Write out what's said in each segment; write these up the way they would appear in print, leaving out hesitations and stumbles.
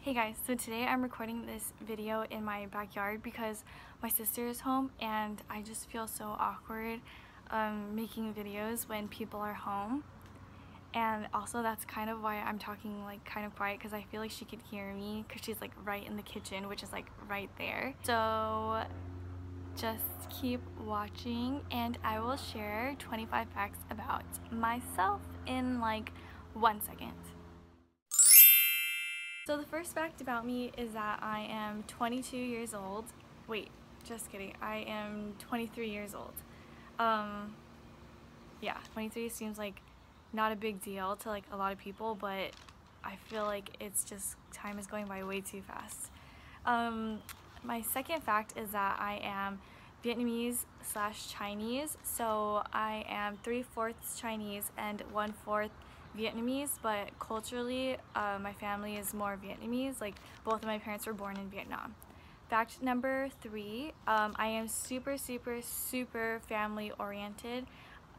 Hey guys, so today I'm recording this video in my backyard because my sister is home and I just feel so awkward making videos when people are home. And also that's kind of why I'm talking like kind of quiet, because I feel like she could hear me because she's like right in the kitchen, which is like right there. So just keep watching and I will share 25 facts about myself in like 1 second. So the first fact about me is that I am 22 years old. Wait, just kidding. I am 23 years old. Yeah, 23 seems like not a big deal to like a lot of people, but I feel like it's just time is going by way too fast. My second fact is that I am Vietnamese / Chinese. So I am 3/4 Chinese and 1/4 Vietnamese, but culturally my family is more Vietnamese. Like both of my parents were born in Vietnam. Fact number 3, I am super family oriented.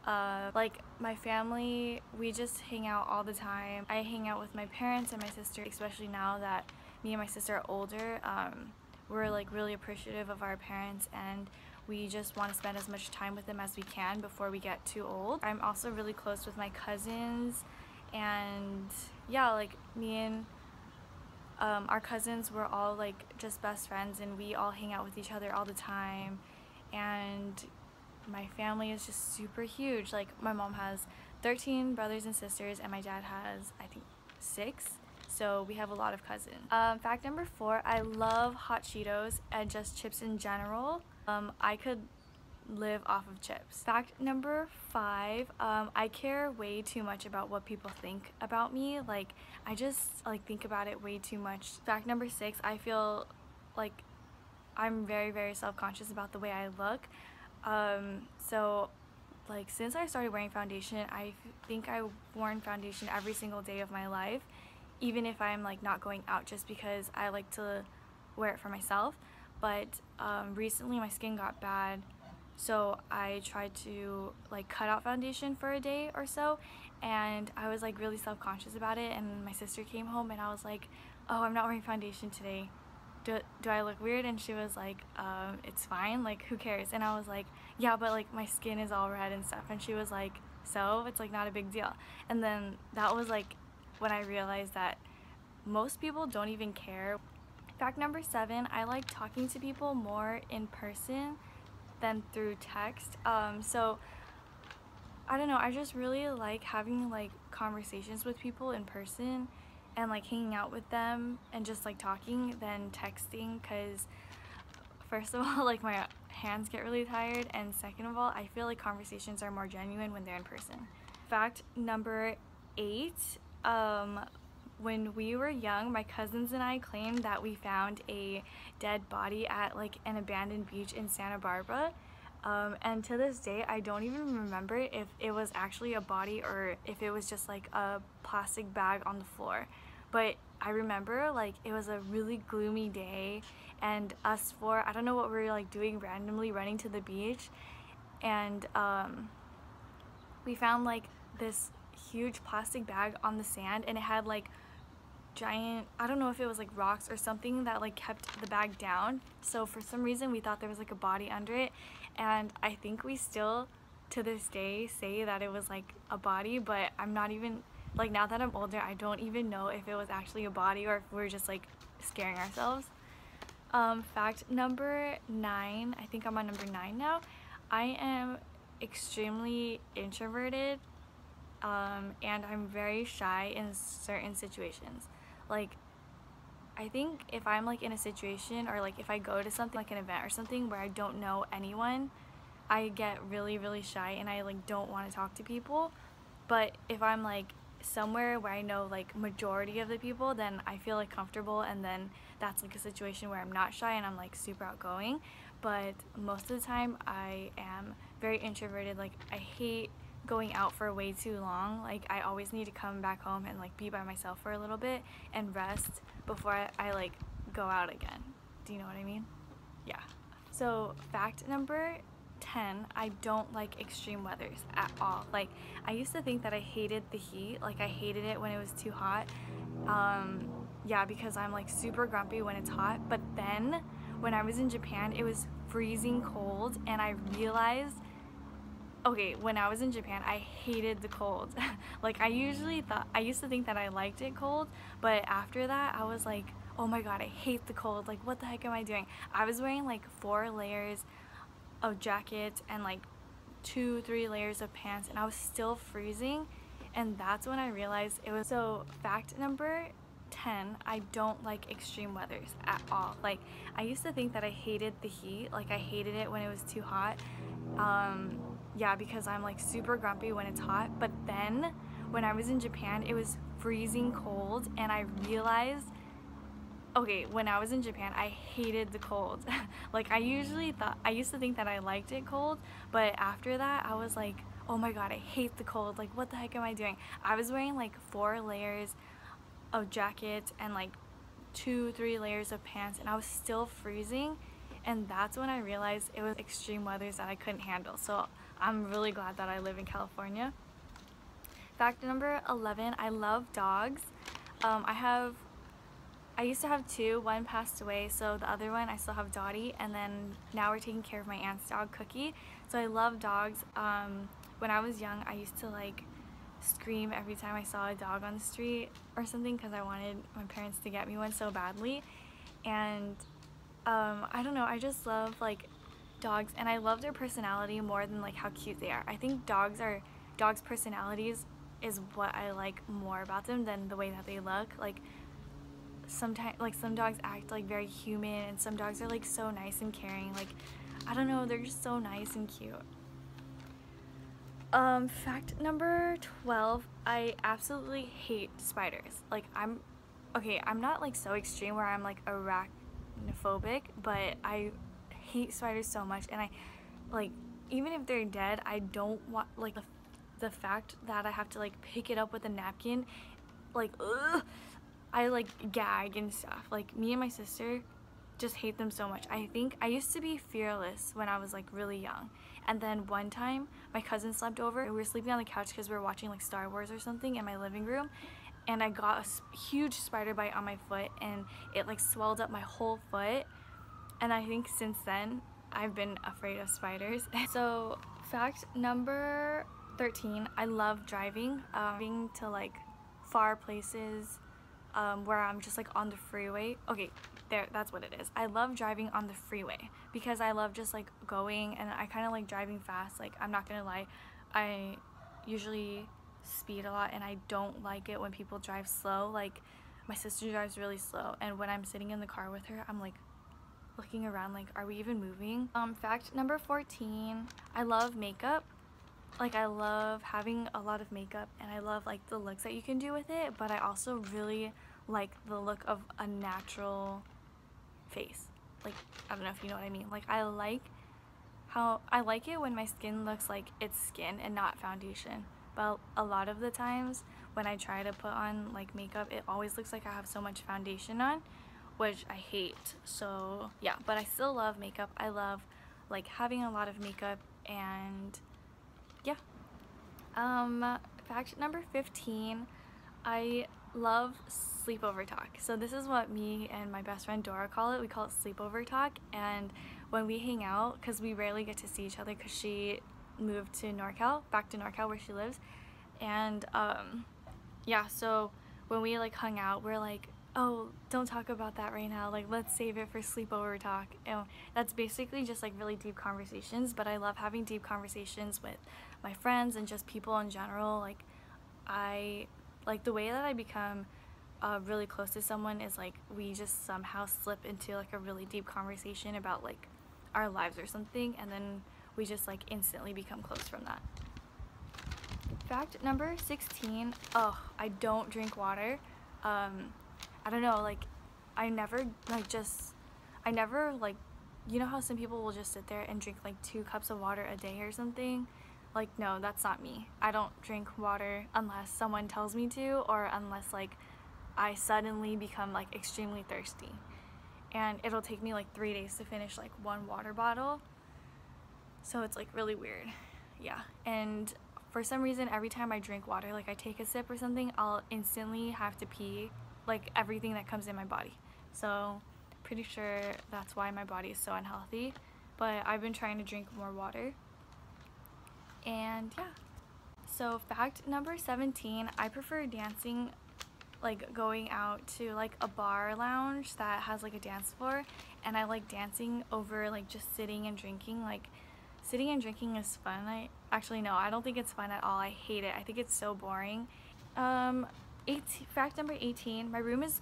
Like my family, we just hang out all the time. I hang out with my parents and my sister, especially now that me and my sister are older. We're like really appreciative of our parents and we just want to spend as much time with them as we can before we get too old. I'm also really close with my cousins, and yeah, like me and our cousins were all like just best friends and we all hang out with each other all the time. And my family is just super huge. Like my mom has 13 brothers and sisters and my dad has I think 6, so we have a lot of cousins. Fact number 4, I love hot Cheetos and just chips in general. I could live off of chips. Fact number 5, I care way too much about what people think about me. Like I just like think about it way too much. Fact number 6, I feel like I'm very self-conscious about the way I look. So like since I started wearing foundation, I think I've worn foundation every single day of my life, even if I'm like not going out, just because I like to wear it for myself. But recently my skin got bad, so I tried to like cut out foundation for a day or so, and I was like really self-conscious about it. And my sister came home and I was like, oh, I'm not wearing foundation today. Do I look weird? And she was like, it's fine, like who cares? And I was like, yeah, but like my skin is all red and stuff. And she was like, so it's like not a big deal. And then that was like when I realized that most people don't even care. Fact number 7, I like talking to people more in person than through text. So I don't know, I just really like having like conversations with people in person and like hanging out with them and just like talking than texting, because first of all, like my hands get really tired, and second of all, I feel like conversations are more genuine when they're in person. Fact number 8, when we were young, my cousins and I claimed that we found a dead body at like an abandoned beach in Santa Barbara. And to this day, I don't even remember if it was actually a body or if it was just like a plastic bag on the floor. But I remember like it was a really gloomy day, and us four, I don't know what we were like doing, randomly running to the beach, and we found like this huge plastic bag on the sand, and it had like giant, I don't know if it was like rocks or something that like kept the bag down. So for some reason we thought there was like a body under it, and I think we still to this day say that it was like a body, but I'm not even like, now that I'm older, I don't even know if it was actually a body or if we're just like scaring ourselves. Fact number 9, I think I'm on number 9 now. I am extremely introverted, and I'm very shy in certain situations. Like I think if I'm like in a situation, or like if I go to something like an event or something where I don't know anyone, I get really shy and I like don't want to talk to people. But if I'm like somewhere where I know like majority of the people, then I feel like comfortable, and then that's like a situation where I'm not shy and I'm like super outgoing. But most of the time I am very introverted. Like I hate going out for way too long. Like I always need to come back home and like be by myself for a little bit and rest before I like go out again. Do you know what I mean? Yeah. So fact number 10, I don't like extreme weathers at all. Like I used to think that I hated the heat, like I hated it when it was too hot, yeah, because I'm like super grumpy when it's hot. But then when I was in Japan, it was freezing cold, and I realized, okay, when I was in Japan, I hated the cold. Like, I used to think that I liked it cold, but after that, I was like, oh my god, I hate the cold. Like, what the heck am I doing? I was wearing like 4 layers of jackets and like 3 layers of pants, and I was still freezing. And that's when I realized it was. So, fact number 10, I don't like extreme weathers at all. Like, I used to think that I hated the heat, like I hated it when it was too hot. Yeah, because I'm like super grumpy when it's hot. But then when I was in Japan, it was freezing cold, and I realized, okay, when I was in Japan, I hated the cold. Like, I used to think that I liked it cold, but after that, I was like, oh my god, I hate the cold. Like, what the heck am I doing? I was wearing like 4 layers of jackets and like 3 layers of pants, and I was still freezing. And that's when I realized it was extreme weathers that I couldn't handle. So I'm really glad that I live in California. Fact number 11, I love dogs. I used to have 2. One passed away, so the other one I still have Dottie, and then now we're taking care of my aunt's dog, Cookie. So I love dogs. When I was young, I used to like scream every time I saw a dog on the street or something, because I wanted my parents to get me one so badly. And I don't know, I just love like dogs, and I love their personality more than like how cute they are. I think dogs' personalities is what I like more about them than the way that they look. Like, sometimes, like, some dogs act like very human, and some dogs are like so nice and caring. Like, I don't know, they're just so nice and cute. Fact number 12, I absolutely hate spiders. Like, I'm not like so extreme where I'm like arachnophobic, but I hate spiders so much. And I, like, even if they're dead, I don't want, like, the fact that I have to like pick it up with a napkin, like, ugh, I like gag and stuff. Like, me and my sister just hate them so much. I think I used to be fearless when I was like really young, and then one time my cousin slept over, and we were sleeping on the couch because we were watching like Star Wars or something in my living room, and I got a huge spider bite on my foot, and it like swelled up my whole foot. And I think since then I've been afraid of spiders. So fact number 13, I love driving. Driving to like far places, where I'm just like on the freeway. Okay, that's what it is. I love driving on the freeway because I love just like going, and I kind of like driving fast. Like, I'm not gonna lie, I usually speed a lot, and I don't like it when people drive slow. Like, my sister drives really slow, and when I'm sitting in the car with her, I'm like looking around like, are we even moving? Fact number 14, I love makeup. Like, I love having a lot of makeup, and I love like the looks that you can do with it, but I also really like the look of a natural face. Like, I don't know if you know what I mean. Like, I like it when my skin looks like it's skin and not foundation. But a lot of the times when I try to put on like makeup, it always looks like I have so much foundation on, which I hate. So yeah, but I still love makeup. I love like having a lot of makeup, and yeah. Fact number 15, I love sleepover talk. So this is what me and my best friend Dora call it. We call it sleepover talk. And when we hang out, because we rarely get to see each other because she moved to NorCal, back to NorCal where she lives. And yeah, so when we like hung out, we're like, oh, don't talk about that right now. Like, let's save it for sleepover talk. And that's basically just like really deep conversations, but I love having deep conversations with my friends and just people in general. Like, I like the way that I become really close to someone is like we just somehow slip into like a really deep conversation about like our lives or something, and then we just like instantly become close from that. Fact number 16, oh, I don't drink water. I don't know, like, I never like, you know how some people will just sit there and drink like 2 cups of water a day or something? Like, no, that's not me. I don't drink water unless someone tells me to, or unless like I suddenly become like extremely thirsty, and it'll take me like 3 days to finish like 1 water bottle. So it's like really weird. Yeah. And for some reason, every time I drink water, like I take a sip or something, I'll instantly have to pee. like everything that comes in my body. So pretty sure that's why my body is so unhealthy. But I've been trying to drink more water. And yeah. So fact number 17, I prefer dancing, like going out to like a bar lounge that has like a dance floor, and I like dancing over like just sitting and drinking. Like sitting and drinking is fun. I don't think it's fun at all. I hate it. I think it's so boring. 18, fact number 18, my room is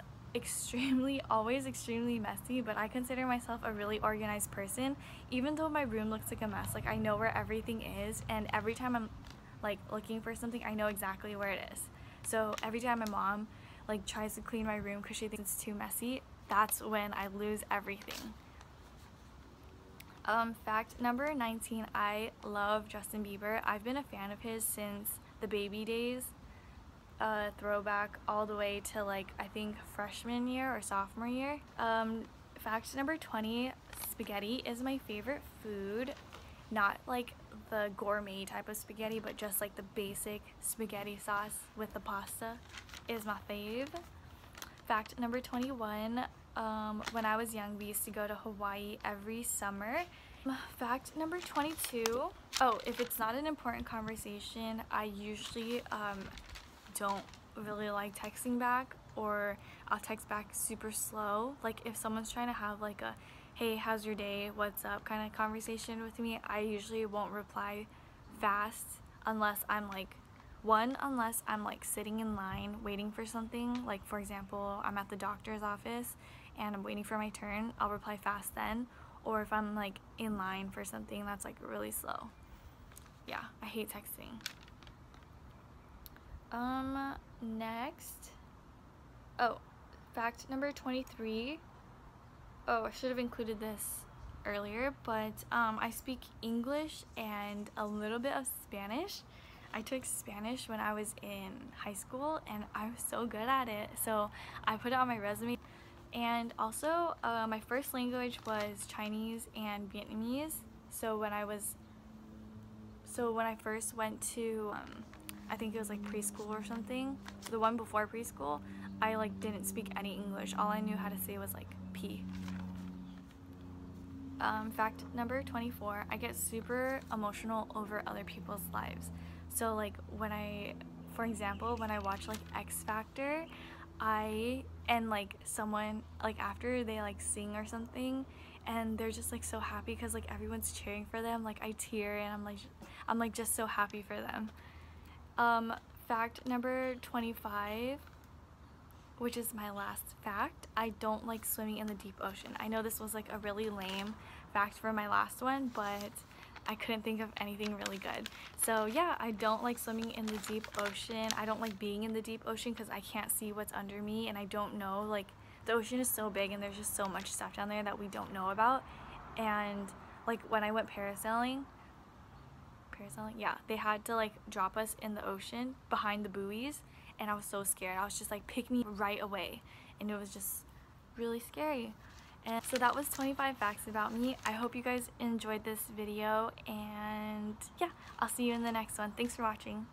always extremely messy, but I consider myself a really organized person. Even though my room looks like a mess, like I know where everything is, and every time I'm like looking for something, I know exactly where it is. So every time my mom like tries to clean my room because she thinks it's too messy, that's when I lose everything. Fact number 19, I love Justin Bieber. I've been a fan of his since the baby days, throwback all the way to like I think freshman year or sophomore year. Fact number 20, spaghetti is my favorite food. Not like the gourmet type of spaghetti, but just like the basic spaghetti sauce with the pasta is my fave. Fact number 21, when I was young, we used to go to Hawaii every summer. Fact number 22, oh, if it's not an important conversation, I usually don't really like texting back, or I'll text back super slow. Like if someone's trying to have like a hey, how's your day, what's up kind of conversation with me, I usually won't reply fast unless I'm like sitting in line waiting for something. Like for example, I'm at the doctor's office and I'm waiting for my turn, I'll reply fast then. Or if I'm like in line for something that's like really slow. Yeah, I hate texting. Next, oh, fact number 23. Oh, I should have included this earlier, but I speak English and a little bit of Spanish. I took Spanish when I was in high school and I was so good at it, so I put it on my resume. And also, my first language was Chinese and Vietnamese. So when I first went to, I think it was like preschool or something, the one before preschool, I like didn't speak any English. All I knew how to say was like P. Fact number 24, I get super emotional over other people's lives. So like for example, when I watch like X Factor, and like someone, like after they like sing or something and they're just like so happy because like everyone's cheering for them, like I tear and I'm like just so happy for them. Fact number 25, which is my last fact, I don't like swimming in the deep ocean. I know this was like a really lame fact for my last one, but I couldn't think of anything really good. So yeah, I don't like swimming in the deep ocean. I don't like being in the deep ocean because I can't see what's under me, and I don't know, like the ocean is so big and there's just so much stuff down there that we don't know about. And like when I went parasailing, yeah, they had to like drop us in the ocean behind the buoys, and I was so scared. I was just like, pick me right away, and it was just really scary. And so that was 25 facts about me. I hope you guys enjoyed this video, and yeah, I'll see you in the next one. Thanks for watching.